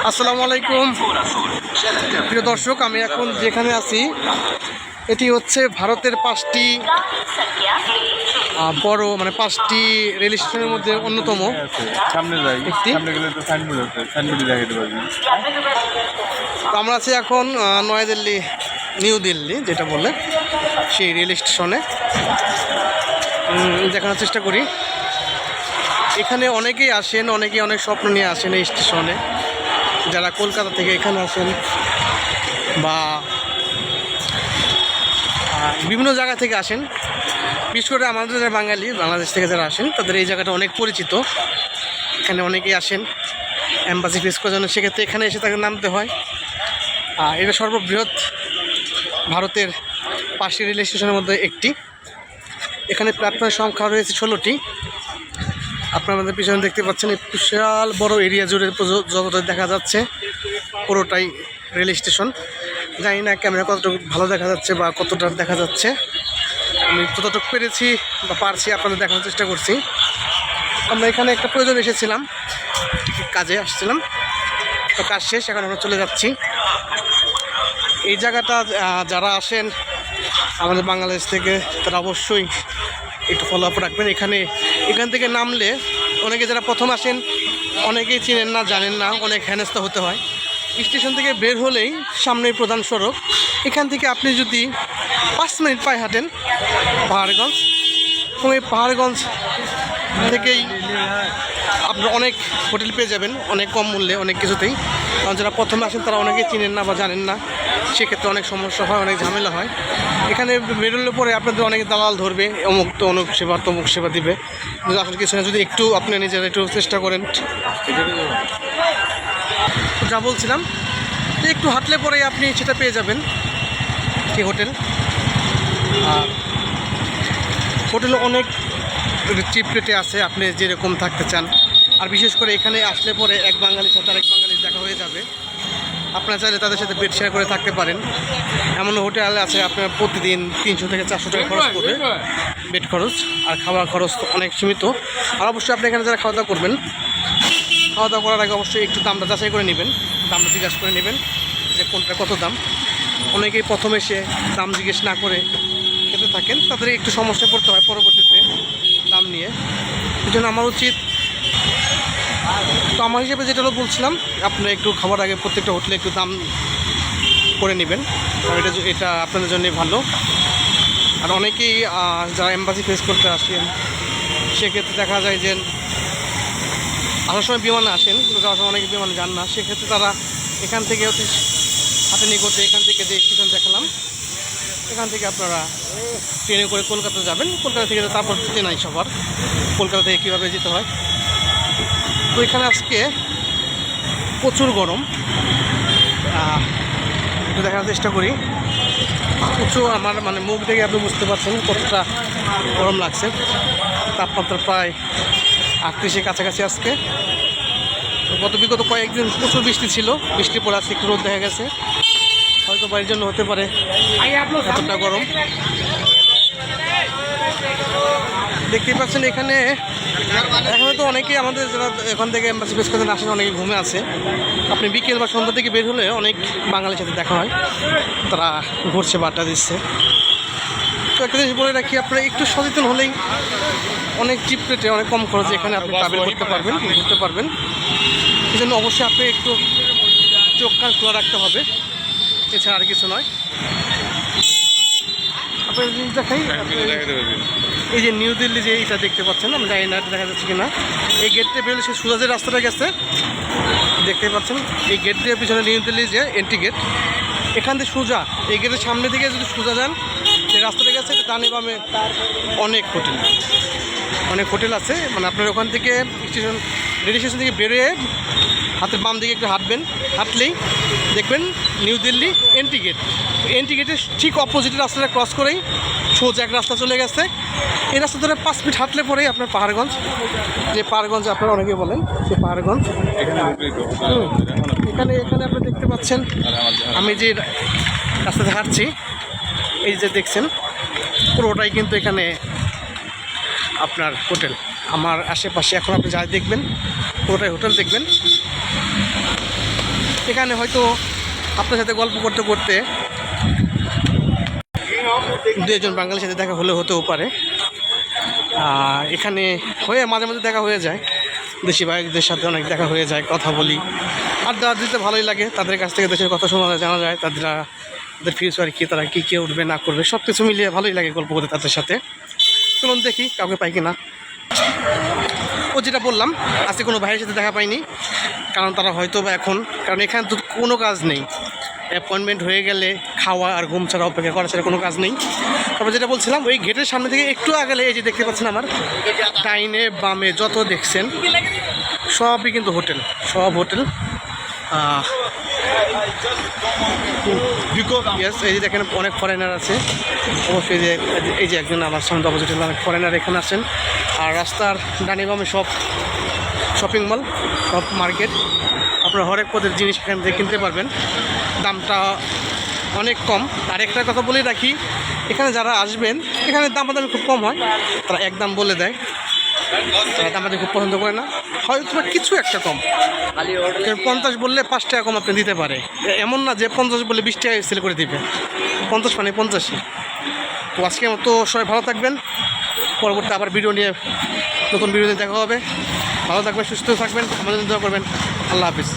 আসসালামু আলাইকুম প্রিয় দর্শক, আমি এখন যেখানে আছি এটি হচ্ছে ভারতের 5টি বড় পাঁচটি রেল স্টেশনের মধ্যে অন্যতম একটি। তো আমরা আছি এখন নয়াদিল্লি, নিউ দিল্লি যেটা বলে সেই রেল স্টেশনে। দেখানোর চেষ্টা করি। এখানে অনেকেই আসেন, অনেকেই অনেক স্বপ্ন নিয়ে আসেন এই স্টেশনে। যারা কলকাতা থেকে এখানে আসেন বা বিভিন্ন জায়গা থেকে আসেন, বিশেষ করে আমাদের যারা বাঙালি, বাংলাদেশ থেকে যারা আসেন তাদের এই জায়গাটা অনেক পরিচিত। এখানে অনেকেই আসেন অ্যাম্বাসি ফেস করার জন্য, সেক্ষেত্রে এখানে এসে তাকে নামতে হয়। এটা সর্ববৃহৎ ভারতের 5টি রেল স্টেশনের মধ্যে একটি। এখানে প্ল্যাটফর্মের সংখ্যা রয়েছে 16টি। আপনারা আমাদের পিছনে দেখতে পাচ্ছেন এই বিশাল বড় এরিয়া জুড়ে যতটা দেখা যাচ্ছে পুরোটাই রেল স্টেশন। জানি না ক্যামেরা কতটুকু ভালো দেখা যাচ্ছে বা কতটা দেখা যাচ্ছে, আমি যতটুকু পেরেছি বা পারছি আপনাদের দেখানোর চেষ্টা করছি। আমরা এখানে একটা প্রয়োজন এসেছিলাম, কাজে আসছিলাম, তো কাজ শেষ, এখন আমরা চলে যাচ্ছি। এই জায়গাটা যারা আসেন আমাদের বাংলাদেশ থেকে তারা অবশ্যই একটু ফলো আপ রাখবেন। এখান থেকে নামলে অনেকে যারা প্রথম আসেন অনেকেই চিনেন না, জানেন না, অনেক হেনস্থা হতে হয়। স্টেশন থেকে বের হলেই সামনেই প্রধান সড়ক। এখান থেকে আপনি যদি 5 মিনিট পায়ে হাঁটেন পাহাড়গঞ্জ, এবং এই পাহাড়গঞ্জ থেকেই আপনার অনেক হোটেল পেয়ে যাবেন অনেক কম মূল্যে, অনেক কিছুতেই। কারণ যারা প্রথমে আসেন তারা অনেকেই চিনেন না বা জানেন না, সেক্ষেত্রে অনেক সমস্যা হয়, অনেক ঝামেলা হয়। এখানে বেরোলে পরে আপনাদের অনেক দালাল ধরবে, অমুক তো অমুক সেবা তমুক সেবা দিবে, যদি আসলে কিছু না, যদি একটু আপনি নিজেরা একটু চেষ্টা করেন। যা বলছিলাম যে একটু হাঁটলে পরে আপনি সেটা পেয়ে যাবেন কি হোটেল। আর হোটেলে অনেক চিপ রেটে আছে, আপনি যেরকম থাকতে চান। আর বিশেষ করে এখানে আসলে পরে এক বাঙালির সাথে আরেক বাঙালির দেখা হয়ে যাবে। আপনারা চাইলে তাদের সাথে বেড শেয়ার করে থাকতে পারেন। এমন হোটেল আছে আপনার প্রতিদিন 300 থেকে 400 টাকা খরচ করবে বেড খরচ, আর খাওয়ার খরচ তো অনেক সীমিত। আর অবশ্যই আপনি এখানে যারা খাওয়া দাওয়া করবেন, খাওয়া দাওয়া করার আগে অবশ্যই একটু দামটা যাচাই করে নেবেন, দামটা জিজ্ঞাসা করে নেবেন যে কোনটা কত দাম। অনেকেই প্রথম এসে দাম জিজ্ঞেস না করে খেতে থাকেন, তাদের একটু সমস্যায় পড়তে হয় পরবর্তীতে দাম নিয়ে। এই জন্য আমার উচিত, তো আমার হিসেবে যেটা বলছিলাম, আপনারা একটু খাবার আগে প্রত্যেকটা হোটেলে একটু দাম করে নেবেন, কারণ এটা আপনাদের জন্যই ভালো। আর অনেকেই যারা এম্বাসি ফেস করতে আসেন, সেক্ষেত্রে দেখা যায় যে আসার সময় বিমানে আসেন, কিন্তু যাওয়ার সময় অনেকে বিমানে যান না, সেক্ষেত্রে তারা এখান থেকে অতি হাতে নিয়ে করতে, এখান থেকে যে স্টেশন দেখালাম এখান থেকে আপনারা ট্রেনে করে কলকাতা যাবেন। কলকাতা থেকে তারপর চেনাই সবার কলকাতা থেকে কীভাবে যেতে হয়। তো এখানে আজকে প্রচুর গরম, একটু দেখার চেষ্টা করি। প্রচুর আমার মুখ দেখে আপনি বুঝতে পারছেন কতটা গরম লাগছে। তাপমাত্রা প্রায় 38-এর কাছাকাছি আজকে। বিগত কয়েকদিন প্রচুর বৃষ্টি ছিল, বৃষ্টির পর আজকে একটু রোদ দেখা গেছে, হয়তো বাড়ির জন্য হতে পারে এতটা গরম। দেখতেই পাচ্ছেন এখানে তো অনেকেই আমাদের যারা এখান থেকে এম্বাসি ফেস করতে আসেন অনেকে ঘুমে আছে। আপনি বিকেল বা সন্ধ্যা থেকে বের হলে অনেক বাঙালির সাথে দেখা হয়, তারা ঘুরছে বা আড্ডা দিচ্ছে। তো একটা জিনিস বলে রাখি, আপনারা একটু সচেতন হলেই অনেক চিপ রেটে, অনেক কম খরচে এখানে আপনি ট্রাভেল করতে পারবেন, ঘুরতে পারবেন। এই জন্য অবশ্যই আপনি একটু চোখ কান খোলা রাখতে হবে, এছাড়া আর কিছু নয়। আপনার জিনিস দেখাই, এই যে নিউ দিল্লি যে এটা দেখতে পাচ্ছেন, আমি জানি না দেখা যাচ্ছে কিনা, এই গেট দিয়ে বেরোলে সে সোজা যে রাস্তাটা গেছে দেখতে পাচ্ছেন, এই গেট দিয়ে পিছনে নিউ দিল্লি যে এন্ট্রি গেট, এখান থেকে সোজা এই গেটের সামনে দিকে যদি সোজা যান, যে রাস্তাটা গেছে ডানে বামে অনেক হোটেল আছে। আপনার ওখান থেকে রেল স্টেশন থেকে বেরোয় হাতের বাম দিকে একটু হাঁটলেই দেখবেন নিউ দিল্লি এন্ট্রি গেটের ঠিক অপোজিট রাস্তাটা ক্রস করেই সোজা এক রাস্তা চলে গেছে। এই রাস্তা ধরে 5 মিনিট হাঁটলে পরেই আপনার পাহাড়গঞ্জ, যে পাহাড়গঞ্জ আপনারা অনেকে বলেন, সেই পাহাড়গঞ্জ। এখানে আপনি দেখতে পাচ্ছেন আমি যে রাস্তাতে হাঁটছি, এই যে দেখছেন পুরোটাই কিন্তু এখানে আপনার হোটেল। আমার আশেপাশে এখন আপনি যাই দেখবেন পুরোটাই হোটেল দেখবেন। এখানে হয়তো আপনার সাথে গল্প করতে করতে দুজন বাঙালির সাথে দেখা হলে হতেও পারে। আর এখানে হয়ে মাঝে মাঝে দেখা হয়ে যায়, দেশি ভাইদের সাথে অনেক দেখা হয়ে যায়, কথা বলি, আড্ডা দিতে ভালোই লাগে। তাদের কাছ থেকে দেশের কথা শোনা যায়, জানা যায় তাদের ফিউচার কী, তারা কী কে উঠবে না করবে, সব কিছু মিলিয়ে ভালোই লাগে গল্প করতে তাদের সাথে। চলুন দেখি কাউকে পাই কিনা। ও যেটা বললাম, আজকে কোনো ভাইয়ের সাথে দেখা পাইনি, কারণ তারা হয়তো বা এখন, কারণ এখানে তো কোনো কাজ নেই, অ্যাপয়েন্টমেন্ট হয়ে গেলে খাওয়া আর ঘুম ছাড়া অপেক্ষা করা ছাড়া কোনো কাজ নেই। তারপর যেটা বলছিলাম, ওই গেটের সামনে থেকে একটু আগেলে এই যে দেখতে পাচ্ছেন আমার ডাইনে বামে যত দেখছেন সবই কিন্তু হোটেল, সব হোটেল। ইয়েস, এই যে দেখেন অনেক ফরেনার আছে অবশ্যই। এই যে একজন আমার সামনে অপোজিট অনেক ফরেনার এখানে আছেন। আর রাস্তার ডানি বামে সব শপিং মল, সব মার্কেট, আপনারা হরেক পদের জিনিস এখান থেকে কিনতে পারবেন, দামটা অনেক কম। আর একটা কথা বলে রাখি, এখানে যারা আসবেন এখানে দামাদামি খুব কম হয়, তারা একদম বলে দেয়, তারা দামাদামি খুব পছন্দ করে না, হয়তো কিছু একটা কম। 50 বললে 5 টাকা কম আপনি দিতে পারে, এমন না যে 50 বললে 20 টাকা সেল করে দিবে, 50 মানে 50ই। তো আজকের মতো সবাই ভালো থাকবেন, পরবর্তী আবার ভিডিও নিয়ে নতুন ভিডিওতে দেখা হবে। ভালো থাকবেন, সুস্থ থাকবেন, আমাদের দোয়া করবেন। আল্লাহ হাফিজ।